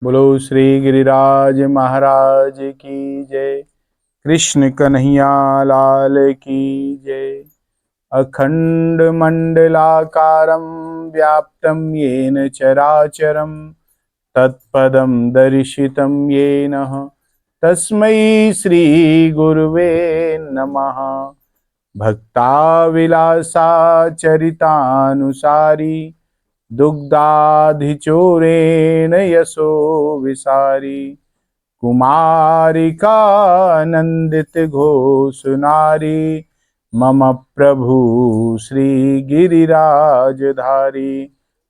बोलो श्री गिरिराज महाराज की जय। कृष्ण कन्हैया लाल की जय। अखंड मंडलाकारं व्याप्तं येन चराचरं तत्पदं दर्शितं येन तस्मै श्री गुरुवे नमः। भक्ताविलासाचरितानुसारी दुग्धाधिचोरेण यशो विसारी कुमारिकानंदित घोषनारी मम प्रभु श्री गिरिराजधारी।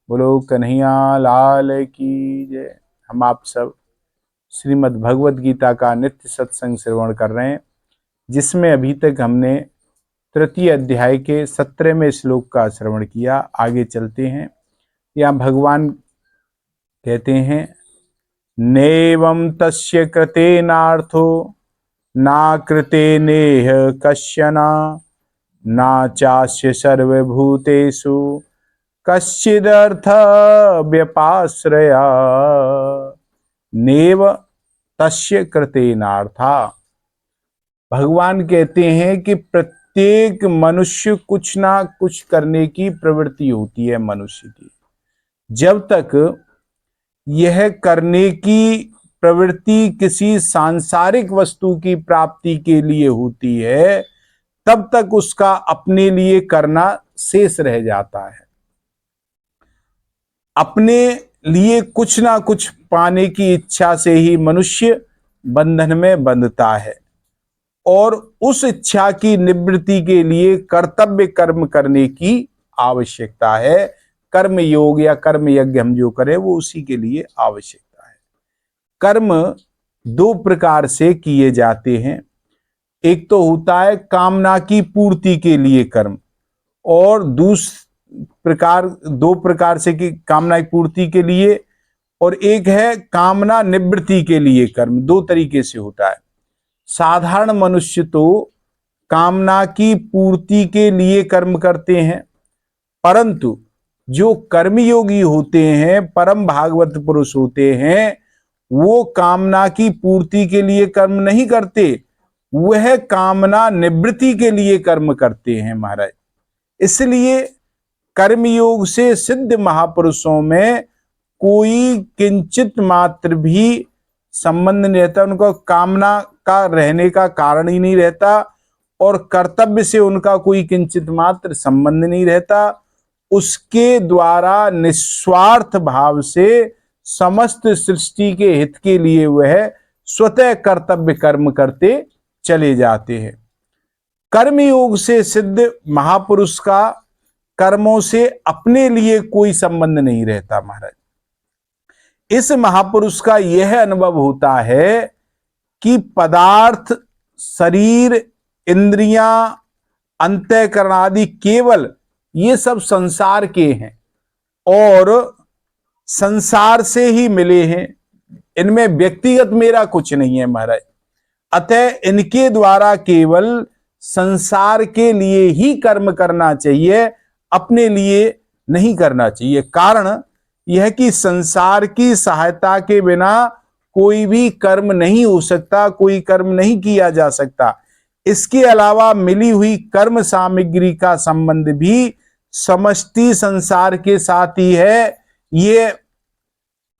बोलो कन्हैया लाल की जय। हम आप सब श्रीमद् भगवद गीता का नित्य सत्संग श्रवण कर रहे हैं, जिसमें अभी तक हमने तृतीय अध्याय के 17वें श्लोक का श्रवण किया। आगे चलते हैं। यहाँ भगवान कहते हैं, नेवं तस्य कृतेनार्थो ना कृते नेह कश्चना ना चास्य सर्वभूतेषु कश्चिदर्थ व्यपाश्रया नेव तस्य कृतेनार्था। भगवान कहते हैं कि प्रत्येक मनुष्य कुछ ना कुछ करने की प्रवृत्ति होती है मनुष्य की। जब तक यह करने की प्रवृत्ति किसी सांसारिक वस्तु की प्राप्ति के लिए होती है, तब तक उसका अपने लिए करना शेष रह जाता है। अपने लिए कुछ ना कुछ पाने की इच्छा से ही मनुष्य बंधन में बंधता है, और उस इच्छा की निवृत्ति के लिए कर्तव्य कर्म करने की आवश्यकता है। कर्म योग या कर्म यज्ञ हम जो करें वो उसी के लिए आवश्यकता है। कर्म दो प्रकार से किए जाते हैं। एक तो होता है कामना की पूर्ति के लिए कर्म, और दो प्रकार से कि कामना की पूर्ति के लिए, और एक है कामना निवृत्ति के लिए कर्म। दो तरीके से होता है। साधारण मनुष्य तो कामना की पूर्ति के लिए कर्म करते हैं, परंतु जो कर्मयोगी होते हैं, परम भागवत पुरुष होते हैं, वो कामना की पूर्ति के लिए कर्म नहीं करते, वह कामना निवृत्ति के लिए कर्म करते हैं महाराज। इसलिए कर्मयोग से सिद्ध महापुरुषों में कोई किंचित मात्र भी संबंध नहीं रहता, उनका कामना का रहने का कारण ही नहीं रहता, और कर्तव्य से उनका कोई किंचित मात्र संबंध नहीं रहता। उसके द्वारा निस्वार्थ भाव से समस्त सृष्टि के हित के लिए वह स्वतः कर्तव्य कर्म करते चले जाते हैं। कर्मयोग से सिद्ध महापुरुष का कर्मों से अपने लिए कोई संबंध नहीं रहता महाराज। इस महापुरुष का यह अनुभव होता है कि पदार्थ, शरीर, इंद्रियां, अंतःकरण आदि केवल ये सब संसार के हैं और संसार से ही मिले हैं। इनमें व्यक्तिगत मेरा कुछ नहीं है महाराज। अतः इनके द्वारा केवल संसार के लिए ही कर्म करना चाहिए, अपने लिए नहीं करना चाहिए। कारण यह कि संसार की सहायता के बिना कोई भी कर्म नहीं हो सकता, कोई कर्म नहीं किया जा सकता। इसके अलावा मिली हुई कर्म सामग्री का संबंध भी समष्टि संसार के साथ ही है। ये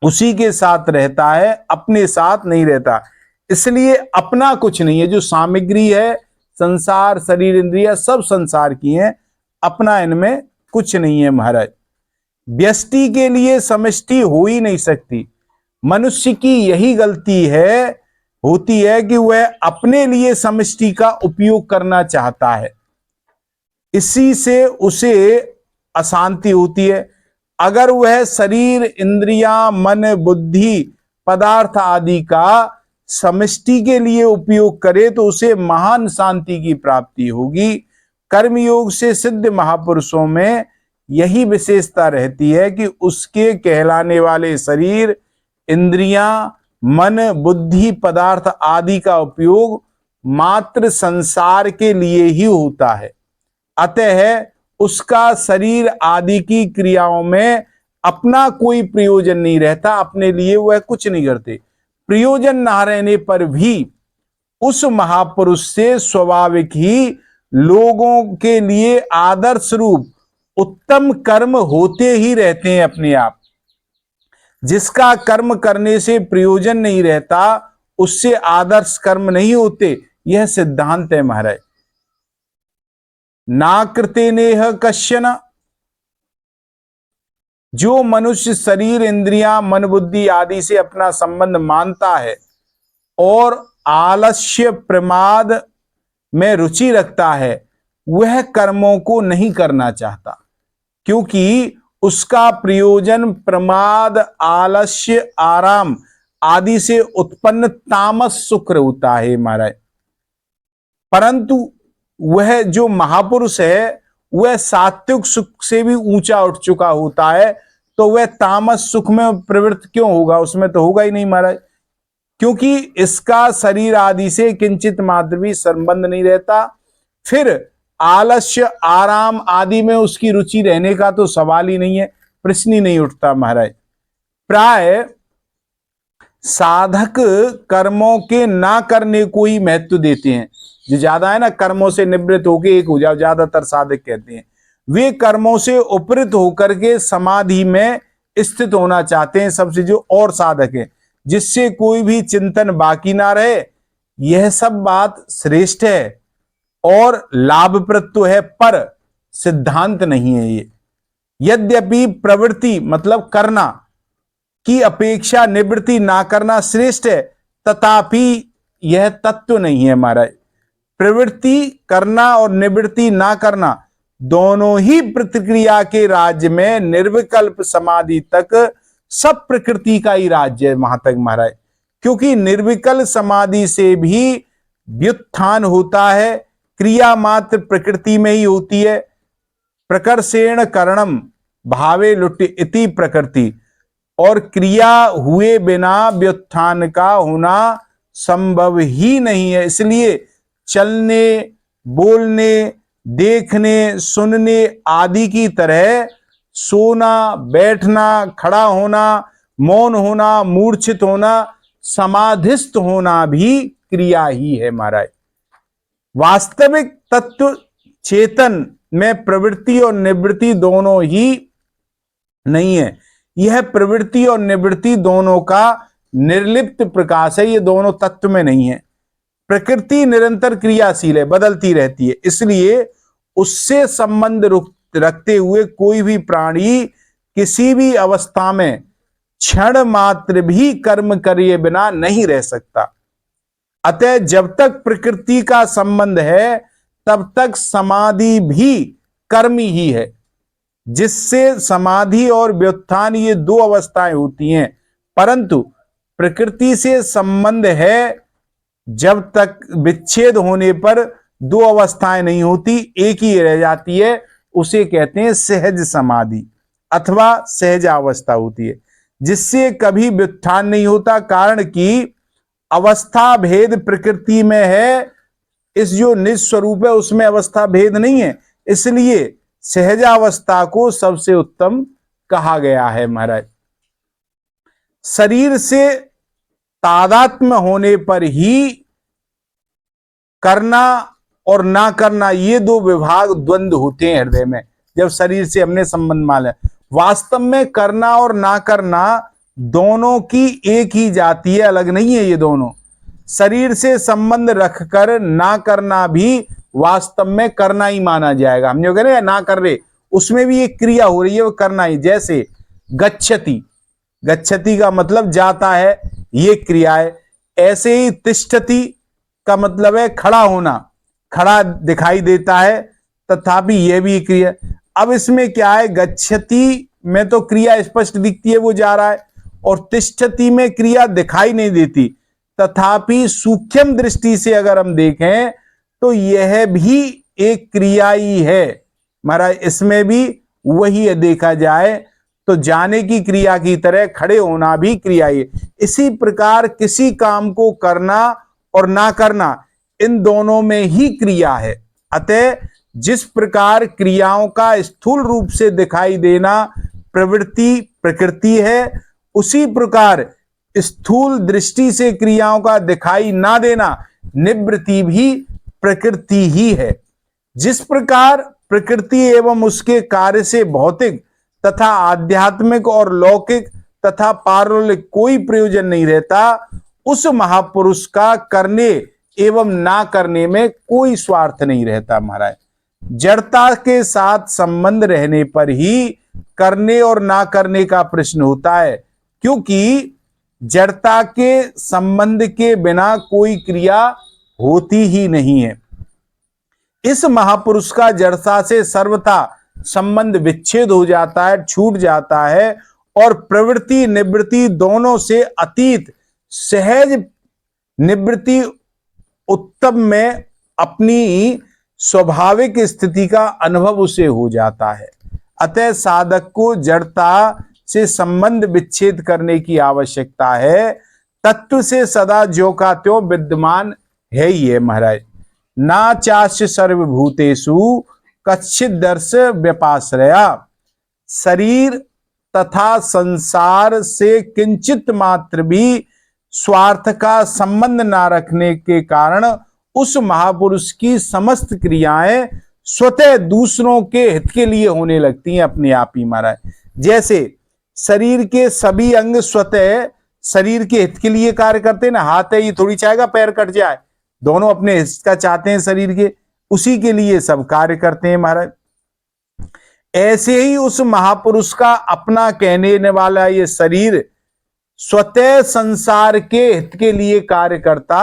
उसी के साथ रहता है, अपने साथ नहीं रहता। इसलिए अपना कुछ नहीं है। जो सामग्री है, संसार, शरीर, इंद्रिया सब संसार की हैं, अपना इनमें कुछ नहीं है महाराज। व्यष्टि के लिए समष्टि हो ही नहीं सकती। मनुष्य की यही गलती होती है कि वह अपने लिए समष्टि का उपयोग करना चाहता है, इसी से उसे अशांति होती है। अगर वह शरीर, इंद्रियां, मन, बुद्धि, पदार्थ आदि का समष्टि के लिए उपयोग करे तो उसे महान शांति की प्राप्ति होगी। कर्मयोग से सिद्ध महापुरुषों में यही विशेषता रहती है कि उसके कहलाने वाले शरीर, इंद्रियां, मन, बुद्धि, पदार्थ आदि का उपयोग मात्र संसार के लिए ही होता है। अतः उसका शरीर आदि की क्रियाओं में अपना कोई प्रयोजन नहीं रहता, अपने लिए वह कुछ नहीं करते। प्रयोजन ना रहने पर भी उस महापुरुष से स्वाभाविक ही लोगों के लिए आदर्श रूप उत्तम कर्म होते ही रहते हैं अपने आप। जिसका कर्म करने से प्रयोजन नहीं रहता उससे आदर्श कर्म नहीं होते, यह सिद्धांत है महाराज। ना कृते नेह कश्चन, जो मनुष्य शरीर इंद्रियां मन बुद्धि आदि से अपना संबंध मानता है और आलस्य प्रमाद में रुचि रखता है, वह कर्मों को नहीं करना चाहता, क्योंकि उसका प्रयोजन प्रमाद आलस्य आराम आदि से उत्पन्न तामस सुख होता है महाराज। परंतु वह जो महापुरुष है वह सात्विक सुख से भी ऊंचा उठ चुका होता है, तो वह तामस सुख में प्रवृत्त क्यों होगा? उसमें तो होगा ही नहीं महाराज, क्योंकि इसका शरीर आदि से किंचित मात्र भी संबंध नहीं रहता। फिर आलस्य आराम आदि में उसकी रुचि रहने का तो सवाल ही नहीं है, प्रश्न ही नहीं उठता महाराज। प्राय साधक कर्मों के ना करने को ही महत्व देते हैं। जो ज्यादा है ना, कर्मों से निवृत्त होके एक हो जाओ, ज्यादातर साधक कहते हैं। वे कर्मों से उपरत होकर के समाधि में स्थित होना चाहते हैं सबसे जो और साधक है, जिससे कोई भी चिंतन बाकी ना रहे। यह सब बात श्रेष्ठ है और लाभप्रद तो है, पर सिद्धांत नहीं है ये। यद्यपि प्रवृत्ति मतलब करना की अपेक्षा निवृत्ति ना करना श्रेष्ठ है, तथापि यह तत्व नहीं है महाराज। प्रवृत्ति करना और निवृत्ति ना करना दोनों ही प्रतिक्रिया के राज्य में निर्विकल्प समाधि तक सब प्रकृति का ही राज्य है वहां तक महाराज। क्योंकि निर्विकल्प समाधि से भी व्युत्थान होता है, क्रिया मात्र प्रकृति में ही होती है। प्रकर्षेण करणम भावे लुट इति प्रकृति, और क्रिया हुए बिना व्युत्थान का होना संभव ही नहीं है। इसलिए चलने, बोलने, देखने, सुनने आदि की तरह सोना, बैठना, खड़ा होना, मौन होना, मूर्छित होना, समाधिस्थ होना भी क्रिया ही है महाराज। वास्तविक तत्व चेतन में प्रवृत्ति और निवृत्ति दोनों ही नहीं है। यह प्रवृत्ति और निवृत्ति दोनों का निर्लिप्त प्रकाश है, ये दोनों तत्व में नहीं है। प्रकृति निरंतर क्रियाशील है, बदलती रहती है, इसलिए उससे संबंध रखते हुए कोई भी प्राणी किसी भी अवस्था में क्षण मात्र भी कर्म करे बिना नहीं रह सकता। अतः जब तक प्रकृति का संबंध है तब तक समाधि भी कर्म ही है, जिससे समाधि और व्युत्थान ये दो अवस्थाएं होती हैं। परंतु प्रकृति से संबंध है जब तक विच्छेद होने पर दो अवस्थाएं नहीं होती, एक ही रह जाती है, उसे कहते हैं सहज समाधि अथवा सहजावस्था होती है, जिससे कभी व्युत्थान नहीं होता। कारण कि अवस्था भेद प्रकृति में है, इस जो निज स्वरूप है उसमें अवस्था भेद नहीं है, इसलिए सहजावस्था को सबसे उत्तम कहा गया है महाराज। शरीर से तादात्म्य होने पर ही करना और ना करना ये दो विभाग द्वंद्व होते हैं हृदय में, जब शरीर से हमने संबंध मान लिया। वास्तव में करना और ना करना दोनों की एक ही जाति है, अलग नहीं है ये दोनों। शरीर से संबंध रखकर ना करना भी वास्तव में करना ही माना जाएगा। हम जो कह रहे हैं ना कर रहे, उसमें भी एक क्रिया हो रही है, वो करना ही। जैसे गच्छति, गच्छति का मतलब जाता है, ये क्रिया है। ऐसे ही तिष्ठति का मतलब है खड़ा होना, खड़ा दिखाई देता है, तथापि यह भी क्रिया। अब इसमें क्या है, गच्छति में तो क्रिया स्पष्ट दिखती है, वो जा रहा है, और तिष्ठति में क्रिया दिखाई नहीं देती, तथापि सूक्ष्म दृष्टि से अगर हम देखें तो यह भी एक क्रिया ही है महाराज। इसमें भी वही है, देखा जाए तो जाने की क्रिया की तरह खड़े होना भी क्रिया ही है। इसी प्रकार किसी काम को करना और ना करना, इन दोनों में ही क्रिया है। अतः जिस प्रकार क्रियाओं का स्थूल रूप से दिखाई देना प्रवृत्ति प्रकृति है, उसी प्रकार स्थूल दृष्टि से क्रियाओं का दिखाई ना देना निवृत्ति भी प्रकृति ही है। जिस प्रकार प्रकृति एवं उसके कार्य से भौतिक तथा आध्यात्मिक और लौकिक तथा पारलौकिक कोई प्रयोजन नहीं रहता, उस महापुरुष का करने एवं ना करने में कोई स्वार्थ नहीं रहता। महाराज, जड़ता के साथ संबंध रहने पर ही करने और ना करने का प्रश्न होता है, क्योंकि जड़ता के संबंध के बिना कोई क्रिया होती ही नहीं है। इस महापुरुष का जड़ता से सर्वथा संबंध विच्छेद हो जाता है, छूट जाता है और प्रवृत्ति निवृत्ति दोनों से अतीत सहज निवृत्ति उत्तम में अपनी स्वाभाविक स्थिति का अनुभव उसे हो जाता है। अतः साधक को जड़ता से संबंध विच्छेद करने की आवश्यकता है। तत्व से सदा ज्यों का त्यों विद्यमान है ही है। महाराज, ना चास्य सर्वभूतेषु कच्चित दर्श व्यपाश्रया। शरीर तथा संसार से किंचित मात्र भी स्वार्थ का संबंध ना रखने के कारण उस महापुरुष की समस्त क्रियाएं स्वतः दूसरों के हित के लिए होने लगती हैं अपने आप ही। महाराज, जैसे शरीर के सभी अंग स्वतः शरीर के हित के लिए कार्य करते हैं ना। हाथ है, ये थोड़ी चाहेगा पैर कट जाए, दोनों अपने हित का चाहते हैं शरीर के, उसी के लिए सब कार्य करते हैं। महाराज, ऐसे ही उस महापुरुष का अपना कहने वाला ये शरीर स्वतः संसार के हित के लिए कार्य करता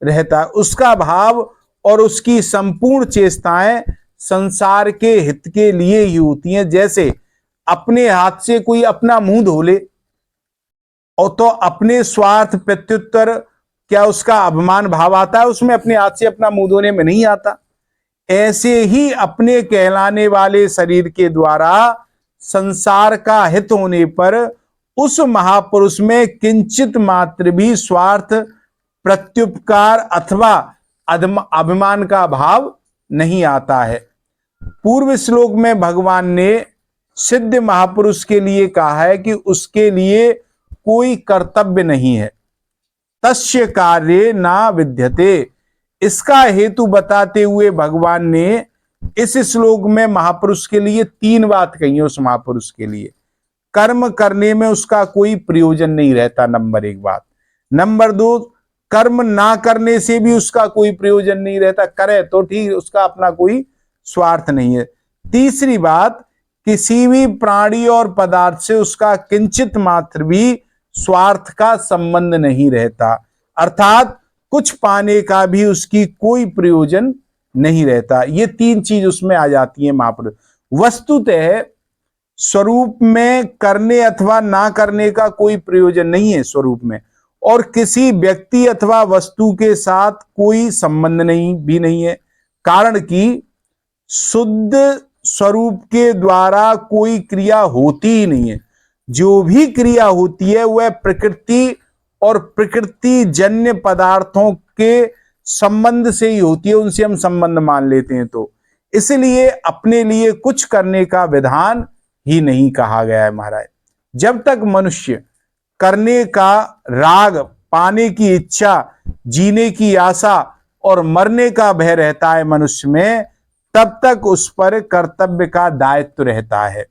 रहता है। उसका भाव और उसकी संपूर्ण चेष्टाएं संसार के हित के लिए ही होती हैं। जैसे अपने हाथ से कोई अपना मुंह धो ले और तो अपने स्वार्थ प्रत्युत्तर क्या उसका अभिमान भाव आता है उसमें? अपने हाथ से अपना मुंह धोने में नहीं आता। ऐसे ही अपने कहलाने वाले शरीर के द्वारा संसार का हित होने पर उस महापुरुष में किंचित मात्र भी स्वार्थ प्रत्युपकार अथवा अभिमान का भाव नहीं आता है। पूर्व श्लोक में भगवान ने सिद्ध महापुरुष के लिए कहा है कि उसके लिए कोई कर्तव्य नहीं है। तस्य कार्ये ना विद्यते। इसका हेतु बताते हुए भगवान ने इस श्लोक में महापुरुष के लिए 3 बात कही है। उस महापुरुष के लिए कर्म करने में उसका कोई प्रयोजन नहीं रहता, नंबर 1 बात। नंबर 2, कर्म ना करने से भी उसका कोई प्रयोजन नहीं रहता, करे तो ठीक, उसका अपना कोई स्वार्थ नहीं है। तीसरी बात, किसी भी प्राणी और पदार्थ से उसका किंचित मात्र भी स्वार्थ का संबंध नहीं रहता, अर्थात कुछ पाने का भी उसकी कोई प्रयोजन नहीं रहता। ये 3 चीज उसमें आ जाती है महापुरुष। वस्तुतः स्वरूप में करने अथवा ना करने का कोई प्रयोजन नहीं है स्वरूप में, और किसी व्यक्ति अथवा वस्तु के साथ कोई संबंध नहीं है, कारण कि शुद्ध स्वरूप के द्वारा कोई क्रिया होती ही नहीं है। जो भी क्रिया होती है वह प्रकृति और प्रकृति जन्य पदार्थों के संबंध से ही होती है, उनसे हम संबंध मान लेते हैं। तो इसलिए अपने लिए कुछ करने का विधान ही नहीं कहा गया है। महाराज, जब तक मनुष्य करने का राग, पाने की इच्छा, जीने की आशा और मरने का भय रहता है मनुष्य में, तब तक उस पर कर्तव्य का दायित्व रहता है।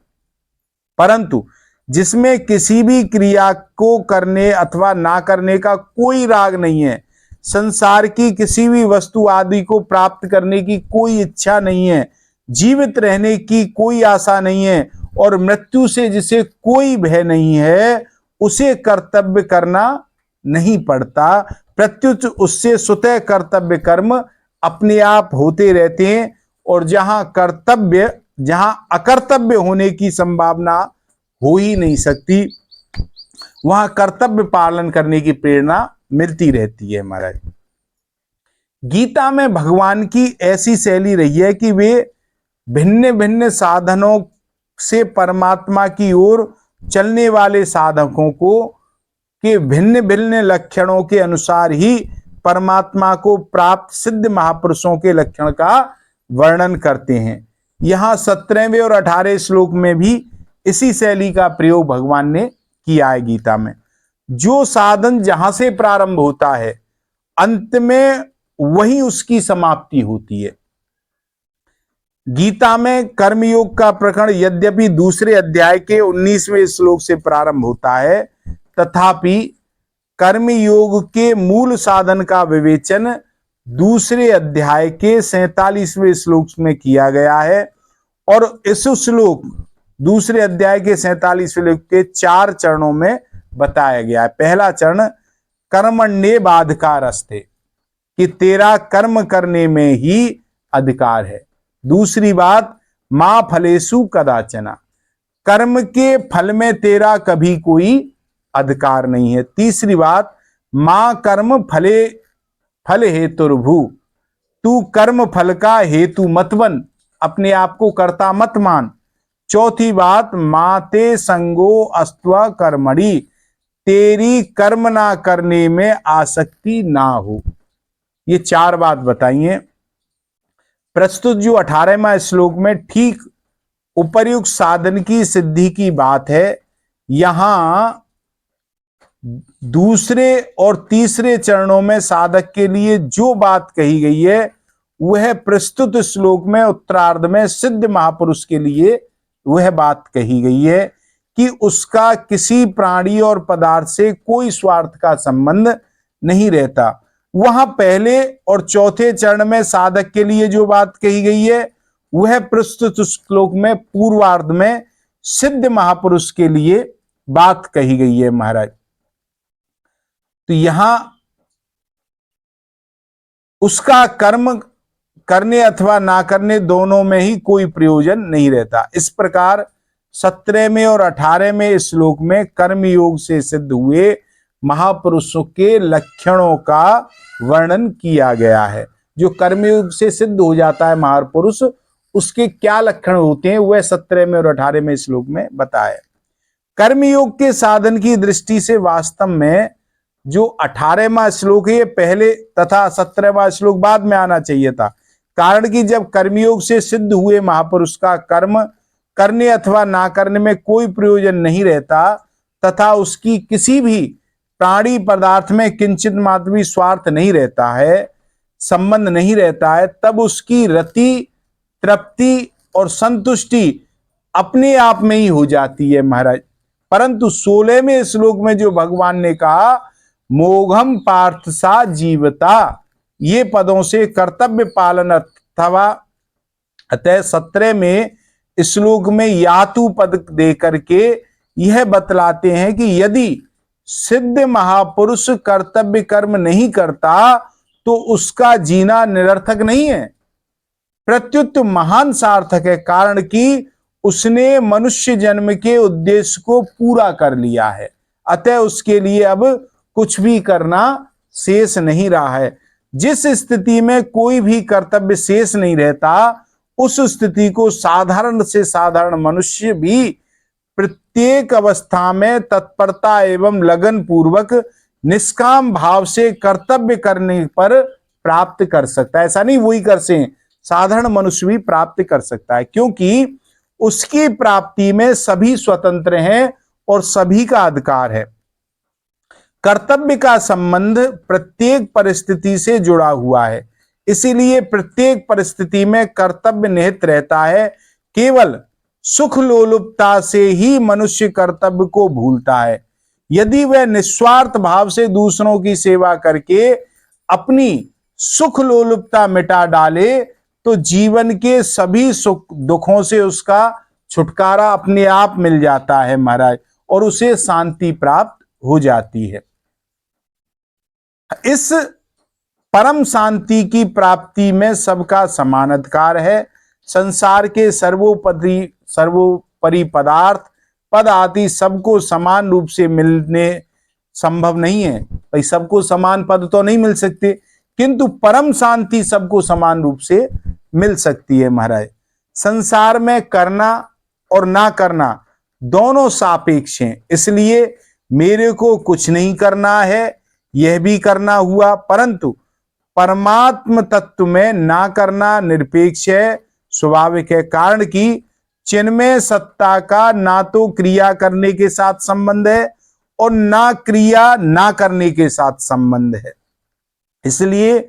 परंतु जिसमें किसी भी क्रिया को करने अथवा ना करने का कोई राग नहीं है, संसार की किसी भी वस्तु आदि को प्राप्त करने की कोई इच्छा नहीं है, जीवित रहने की कोई आशा नहीं है और मृत्यु से जिसे कोई भय नहीं है, उसे कर्तव्य करना नहीं पड़ता। प्रत्युत उससे स्वतः कर्तव्य कर्म अपने आप होते रहते हैं, और जहां अकर्तव्य होने की संभावना हो ही नहीं सकती, वहां कर्तव्य पालन करने की प्रेरणा मिलती रहती है। महाराज, गीता में भगवान की ऐसी शैली रही है कि वे भिन्न भिन्न साधनों से परमात्मा की ओर चलने वाले साधकों को के भिन्न भिन्न लक्षणों के अनुसार ही परमात्मा को प्राप्त सिद्ध महापुरुषों के लक्षण का वर्णन करते हैं। यहाँ 17वें और 18वें श्लोक में भी इसी शैली का प्रयोग भगवान ने किया है गीता में। जो साधन जहां से प्रारंभ होता है अंत में वही उसकी समाप्ति होती है। गीता में कर्मयोग का प्रकरण यद्यपि दूसरे अध्याय के 19वें श्लोक से प्रारंभ होता है, तथापि कर्मयोग के मूल साधन का विवेचन दूसरे अध्याय के 47वें श्लोक में किया गया है। और इस श्लोक दूसरे अध्याय के 47वें श्लोक के 4 चरणों में बताया गया है। पहला चरण कर्मण्येवाधिकारस्ते, कि तेरा कर्म करने में ही अधिकार है। दूसरी बात मां फलेषु कदाचन, कर्म के फल में तेरा कभी कोई अधिकार नहीं है। तीसरी बात मां कर्म फले फल हेतुर्भु, तू कर्म फल का हेतु मत बन, अपने आप को कर्ता मत मान। चौथी बात माते संगो अस्त्व कर्मणि, तेरी कर्म ना करने में आसक्ति ना हो। ये 4 बात बताइए। प्रस्तुत जो 18वां श्लोक में ठीक उपर्युक्त साधन की सिद्धि की बात है, यहां दूसरे और तीसरे चरणों में साधक के लिए जो बात कही गई है वह प्रस्तुत श्लोक में उत्तरार्ध में सिद्ध महापुरुष के लिए वह बात कही गई है कि उसका किसी प्राणी और पदार्थ से कोई स्वार्थ का संबंध नहीं रहता। वहां पहले और चौथे चरण में साधक के लिए जो बात कही गई है वह प्रस्तुत श्लोक में पूर्वार्ध में सिद्ध महापुरुष के लिए बात कही गई है महाराज। तो यहां उसका कर्म करने अथवा ना करने दोनों में ही कोई प्रयोजन नहीं रहता। इस प्रकार 17वें और 18वें श्लोक में कर्मयोग से सिद्ध हुए महापुरुषों के लक्षणों का वर्णन किया गया है। जो कर्मयोग से सिद्ध हो जाता है महापुरुष, उसके क्या लक्षण होते हैं वह 17वें और 18वें श्लोक में बताया। कर्मयोग के साधन की दृष्टि से वास्तव में जो 18वां श्लोक है पहले तथा 17वां श्लोक बाद में आना चाहिए था। कारण कि जब कर्मयोग से सिद्ध हुए महापुरुष का कर्म करने अथवा ना करने में कोई प्रयोजन नहीं रहता तथा उसकी किसी भी प्राणी पदार्थ में किंचित मात्र भी स्वार्थ नहीं रहता है, संबंध नहीं रहता है, तब उसकी रति, तृप्ति और संतुष्टि अपने आप में ही हो जाती है महाराज। परंतु 16वें श्लोक में जो भगवान ने कहा मोघम पार्थ सा जीवता, ये पदों से कर्तव्य पालन अथवा अतः 17वें श्लोक में यातु पद दे करके यह बतलाते हैं कि यदि सिद्ध महापुरुष कर्तव्य कर्म नहीं करता तो उसका जीना निरर्थक नहीं है, प्रत्युत महान सार्थक है। कारण कि उसने मनुष्य जन्म के उद्देश्य को पूरा कर लिया है, अतः उसके लिए अब कुछ भी करना शेष नहीं रहा है। जिस स्थिति में कोई भी कर्तव्य शेष नहीं रहता, उस स्थिति को साधारण से साधारण मनुष्य भी प्रत्येक अवस्था में तत्परता एवं लगन पूर्वक निष्काम भाव से कर्तव्य करने पर प्राप्त कर सकता है। ऐसा नहीं वही कर से, साधारण मनुष्य भी प्राप्त कर सकता है, क्योंकि उसकी प्राप्ति में सभी स्वतंत्र हैं और सभी का अधिकार है। कर्तव्य का संबंध प्रत्येक परिस्थिति से जुड़ा हुआ है, इसीलिए प्रत्येक परिस्थिति में कर्तव्य निहित रहता है। केवल सुख लोलुपता से ही मनुष्य कर्तव्य को भूलता है। यदि वह निस्वार्थ भाव से दूसरों की सेवा करके अपनी सुख लोलुपता मिटा डाले तो जीवन के सभी सुख दुखों से उसका छुटकारा अपने आप मिल जाता है महाराज, और उसे शांति प्राप्त हो जाती है। इस परम शांति की प्राप्ति में सबका समान अधिकार है। संसार के सर्वोपरि पदार्थ पद आदि सबको समान रूप से मिलने संभव नहीं है। भाई सबको समान पद तो नहीं मिल सकते, किंतु परम शांति सबको समान रूप से मिल सकती है महाराज। संसार में करना और ना करना दोनों सापेक्ष हैं, इसलिए मेरे को कुछ नहीं करना है यह भी करना हुआ, परंतु परमात्म तत्व में ना करना निरपेक्ष है, स्वाभाविक है। कारण कि चिन्मय सत्ता का ना तो क्रिया करने के साथ संबंध है और ना क्रिया ना करने के साथ संबंध है। इसलिए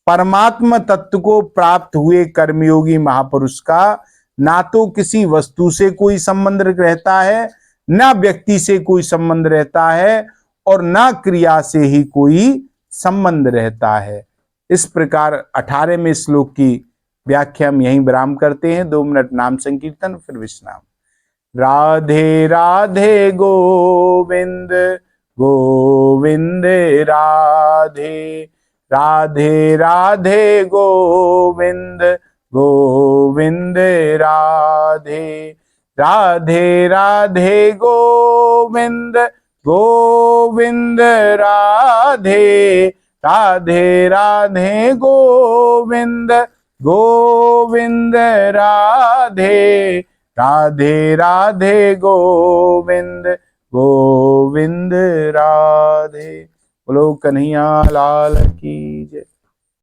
परमात्म तत्व को प्राप्त हुए कर्मयोगी महापुरुष का ना तो किसी वस्तु से कोई संबंध रहता है, ना व्यक्ति से कोई संबंध रहता है और ना क्रिया से ही कोई संबंध रहता है। इस प्रकार 18वें श्लोक की व्याख्या हम यहीं विराम करते हैं। 2 मिनट नाम संकीर्तन फिर विश्राम। राधे राधे गोविंद गोविंद राधे, राधे राधे गोविंद गोविंद राधे, राधे राधे गोविंद गोविंद राधे, राधे राधे गोविंद गोविंद राधे, राधे राधे गोविंद गोविंद राधे। बोलो कन्हैया लाल की जय।